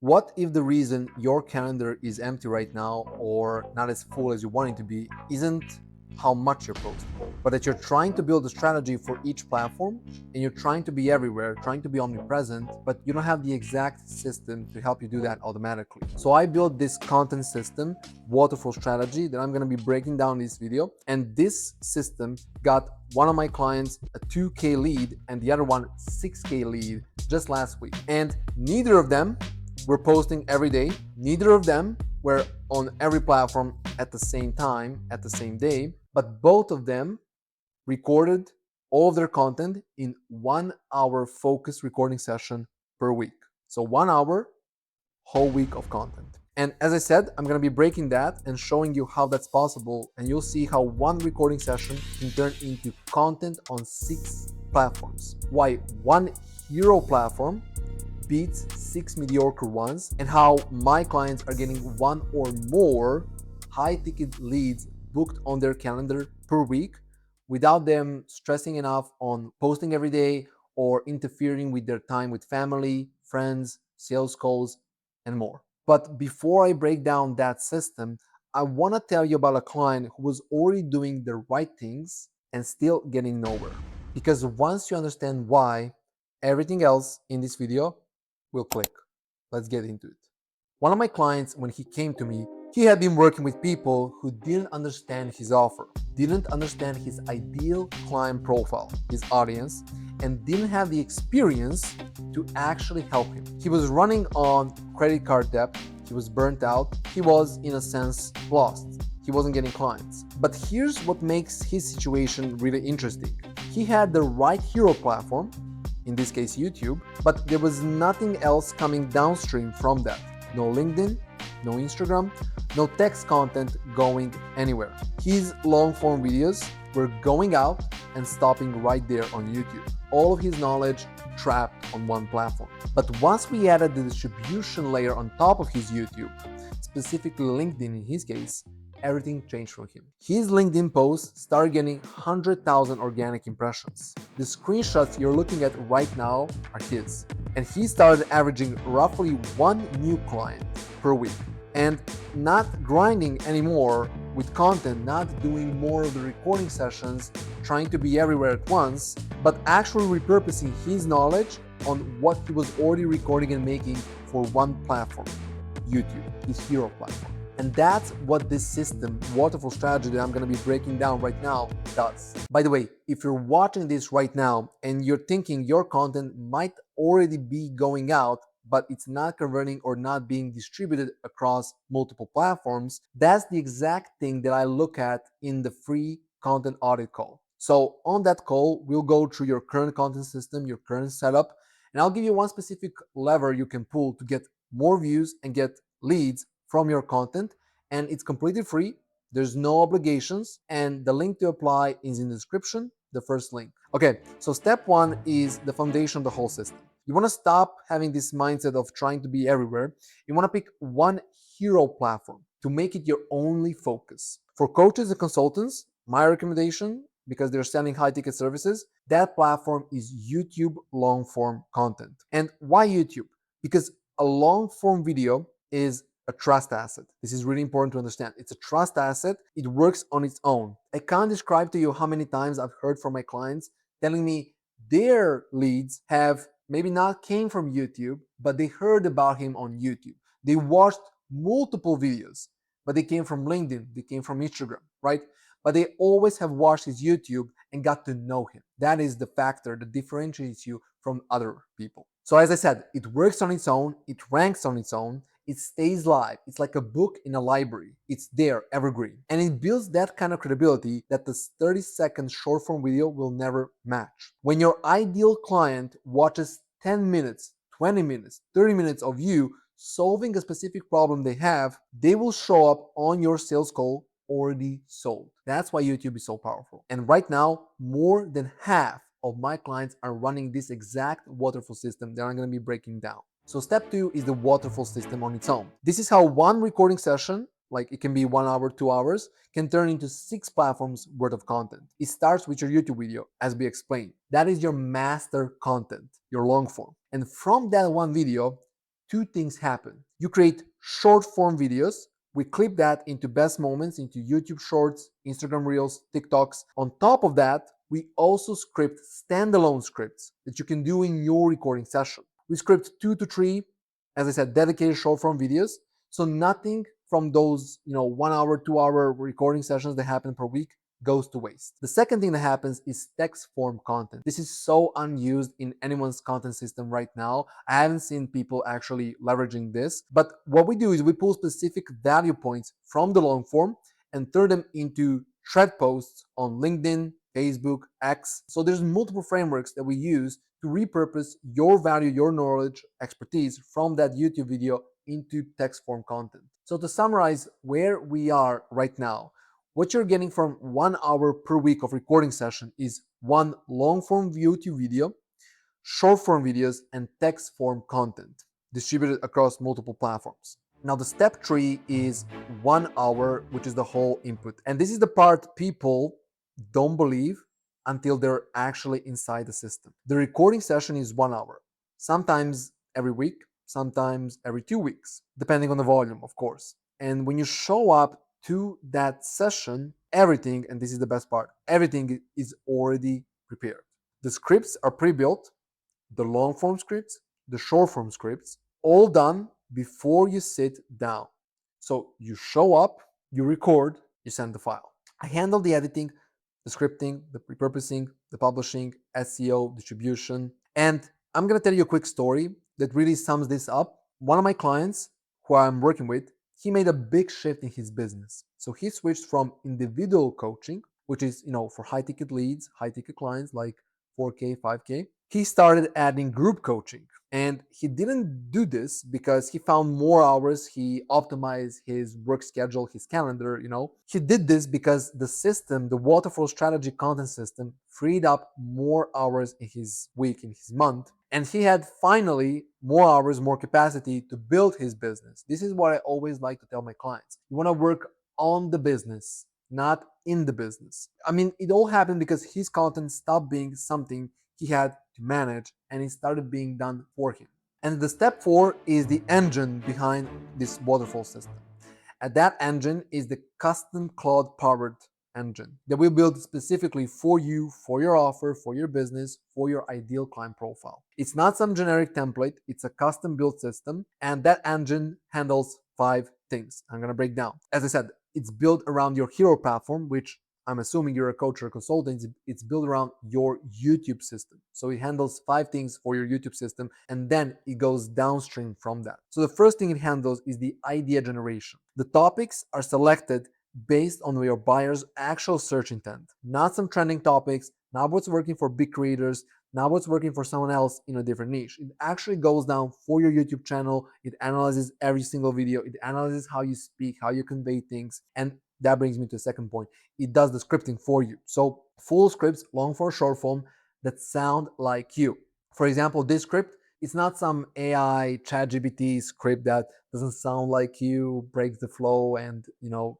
What if the reason your calendar is empty right now or not as full as you want it to be isn't how much you're posting, but that you're trying to build a strategy for each platform and you're trying to be everywhere, trying to be omnipresent, but you don't have the exact system to help you do that automatically. So I built this content system, waterfall strategy, that I'm going to be breaking down in this video. And this system got one of my clients a 2K lead and the other one 6K lead just last week. And neither of them were posting every day. Neither of them were on every platform at the same time, at the same day, but both of them recorded all of their content in 1 hour focused recording session per week. So 1 hour, whole week of content. And as I said, I'm going to be breaking that and showing you how that's possible. And you'll see how one recording session can turn into content on 6 platforms. Why one hero platform beats 6 mediocre ones, and how my clients are getting 1 or more high ticket leads booked on their calendar per week without them stressing enough on posting every day or interfering with their time with family, friends, sales calls, and more. But before I break down that system, I want to tell you about a client who was already doing the right things and still getting nowhere. Because once you understand why, everything else in this video will click. Let's get into it. One of my clients, when he came to me, he had been working with people who didn't understand his offer, didn't understand his ideal client profile, his audience, and didn't have the experience to actually help him. He was running on credit card debt, he was burnt out, he was, in a sense, lost. He wasn't getting clients. But here's what makes his situation really interesting. He had the right hero platform, in this case YouTube, but there was nothing else coming downstream from that. No LinkedIn, no Instagram, no text content going anywhere. His long form videos were going out and stopping right there on YouTube. All of his knowledge trapped on one platform. But once we added the distribution layer on top of his YouTube, specifically LinkedIn in his case, everything changed for him. His LinkedIn posts started getting 100,000 organic impressions. The screenshots you're looking at right now are his. And he started averaging roughly 1 new client per week. And not grinding anymore with content, not doing more of the recording sessions, trying to be everywhere at once, but actually repurposing his knowledge on what he was already recording and making for one platform, YouTube, his hero platform. And that's what this system, waterfall strategy that I'm going to be breaking down right now, does. By the way, if you're watching this right now and you're thinking your content might already be going out, but it's not converting or not being distributed across multiple platforms, that's the exact thing that I look at in the free content audit call. So on that call, we'll go through your current content system, your current setup, and I'll give you one specific lever you can pull to get more views and get leads from your content, and it's completely free. There's no obligations, and the link to apply is in the description, the first link. Okay, so step 1 is the foundation of the whole system. You want to stop having this mindset of trying to be everywhere. You want to pick one hero platform to make it your only focus. For coaches and consultants, my recommendation, because they're selling high ticket services, that platform is YouTube long form content. And why YouTube? Because a long form video is a trust asset. This is really important to understand. It's a trust asset. It works on its own. I can't describe to you how many times I've heard from my clients telling me their leads have maybe not came from YouTube, but they heard about him on YouTube. They watched multiple videos, but they came from LinkedIn, they came from Instagram, right? But they always have watched his YouTube and got to know him. That is the factor that differentiates you from other people. So as I said, it works on its own, it ranks on its own, it stays live. It's like a book in a library. It's there, evergreen. And it builds that kind of credibility that the 30-second short form video will never match. When your ideal client watches 10 minutes, 20 minutes, 30 minutes of you solving a specific problem they have, they will show up on your sales call already sold. That's why YouTube is so powerful. And right now, more than half of my clients are running this exact waterfall system that I'm going to be breaking down. So step 2 is the waterfall system on its own. This is how one recording session, like it can be 1 hour, 2 hours, can turn into 6 platforms worth of content. It starts with your YouTube video, as we explained. That is your master content, your long form. And from that one video, two things happen. You create short form videos. We clip that into best moments, into YouTube Shorts, Instagram Reels, TikToks. On top of that, we also script standalone scripts that you can do in your recording session. We script 2 to 3, as I said, dedicated short form videos. So nothing from those 1 hour, 2 hour recording sessions that happen per week goes to waste. The second thing that happens is text form content. This is so unused in anyone's content system right now. I haven't seen people actually leveraging this. But what we do is we pull specific value points from the long form and turn them into thread posts on LinkedIn, Facebook, X. So there's multiple frameworks that we use to repurpose your value, your knowledge, expertise from that YouTube video into text form content. So to summarize where we are right now, what you're getting from 1 hour per week of recording session is one long form YouTube video, short form videos, and text form content distributed across multiple platforms. Now, the step 3 is 1 hour, which is the whole input. And this is the part people don't believe until they're actually inside the system. The recording session is 1 hour, sometimes every week, sometimes every 2 weeks, depending on the volume, of course. And when you show up to that session, everything, and this is the best part, everything is already prepared. The scripts are pre-built, the long form scripts, the short form scripts, all done before you sit down. So you show up, you record, you send the file. I handle the editing, the scripting, the repurposing, the publishing, SEO, distribution. And I'm going to tell you a quick story that really sums this up. One of my clients who I'm working with, he made a big shift in his business. So he switched from individual coaching, which is, for high ticket leads, high ticket clients like 4K, 5K. He started adding group coaching. And he didn't do this because he found more hours. He optimized his work schedule, his calendar, He did this because the system, the waterfall strategy content system, freed up more hours in his week, in his month. And he had finally more hours, more capacity to build his business. This is what I always like to tell my clients. You want to work on the business, not in the business. I mean, it all happened because his content stopped being something he had to manage and it started being done for him. And the step 4 is the engine behind this waterfall system. And that engine is the custom cloud powered engine that we build specifically for you, for your offer, for your business, for your ideal client profile. It's not some generic template, it's a custom built system, and that engine handles 5 things. I'm going to break down. As I said, it's built around your hero platform, which I'm assuming you're a coach or a consultant. It's built around your YouTube system. So it handles 5 things for your YouTube system, and then it goes downstream from that. So the first thing it handles is the idea generation. The topics are selected based on your buyer's actual search intent, not some trending topics, not what's working for big creators, not what's working for someone else in a different niche. It actually goes down for your YouTube channel. It analyzes every single video. It analyzes how you speak, how you convey things. And that brings me to the second point. It does the scripting for you. So full scripts, long form, short form, that sound like you. For example, this script, it's not some AI ChatGPT script that doesn't sound like you, breaks the flow, and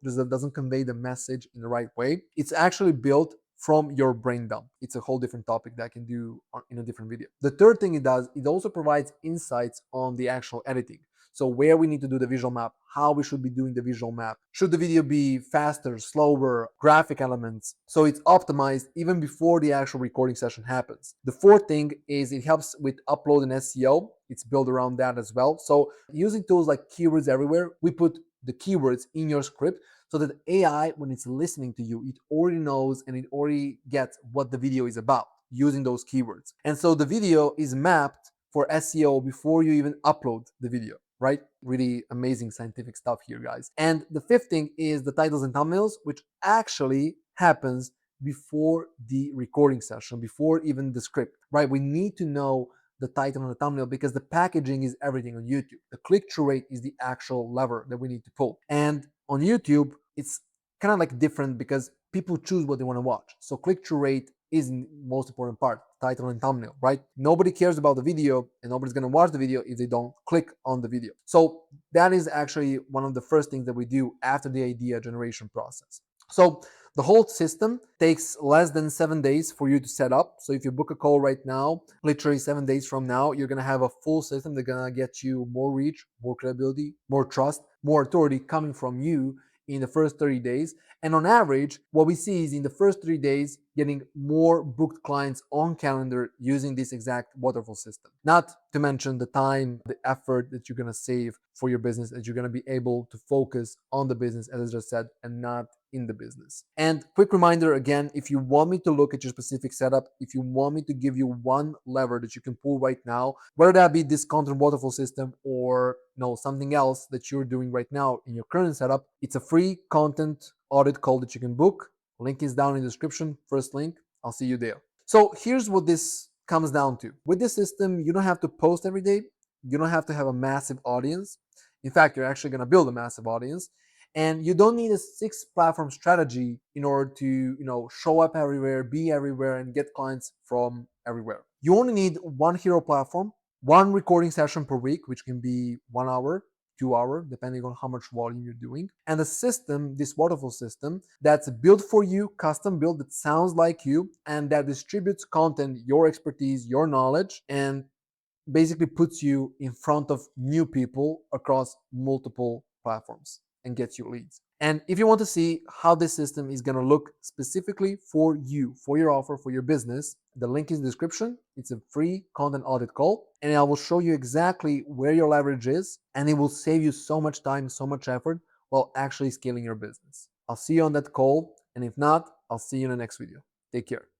doesn't convey the message in the right way. It's actually built from your brain dump. It's a whole different topic that I can do in a different video. The third thing it does, it also provides insights on the actual editing. So where we need to do the visual map, how we should be doing the visual map. Should the video be faster, slower, graphic elements? So it's optimized even before the actual recording session happens. The fourth thing is it helps with upload and SEO. It's built around that as well. So using tools like Keywords Everywhere, we put the keywords in your script so that AI, when it's listening to you, it already knows and it already gets what the video is about using those keywords. And so the video is mapped for SEO before you even upload the video, right? Really amazing scientific stuff here, guys. And the fifth thing is the titles and thumbnails, which actually happens before the recording session, before even the script, right? We need to know the title and the thumbnail because the packaging is everything on YouTube. The click-through rate is the actual lever that we need to pull. And on YouTube, it's kind of like different because people choose what they want to watch. So click-through rate is the most important part, title and thumbnail, right? Nobody cares about the video and nobody's going to watch the video if they don't click on the video. So that is actually one of the first things that we do after the idea generation process. So the whole system takes less than 7 days for you to set up. So if you book a call right now, literally 7 days from now, you're gonna have a full system that's gonna get you more reach, more credibility, more trust, more authority coming from you in the first 30 days. And on average, what we see is in the first 3 days, getting more booked clients on calendar using this exact waterfall system. Not to mention the time, the effort that you're gonna save for your business, that you're gonna be able to focus on the business, as I just said, and not in the business. And quick reminder again, if you want me to look at your specific setup, if you want me to give you one lever that you can pull right now, whether that be this content waterfall system or something else that you're doing right now in your current setup, it's a free content audit call that you can book. Link is down in the description, first link. I'll see you there. So here's what this comes down to. With this system, you don't have to post every day. You don't have to have a massive audience. In fact, you're actually going to build a massive audience. And you don't need a 6 platform strategy in order to show up everywhere, be everywhere, and get clients from everywhere. You only need one hero platform, one recording session per week, which can be 1 hour, 2 hour, depending on how much volume you're doing, and a system, this waterfall system, that's built for you, custom built, that sounds like you, and that distributes content, your expertise, your knowledge, and basically puts you in front of new people across multiple platforms and gets you leads. And if you want to see how this system is going to look specifically for you, for your offer, for your business, the link is in the description. It's a free content audit call, and I will show you exactly where your leverage is, and it will save you so much time, so much effort while actually scaling your business. I'll see you on that call, and if not, I'll see you in the next video. Take care.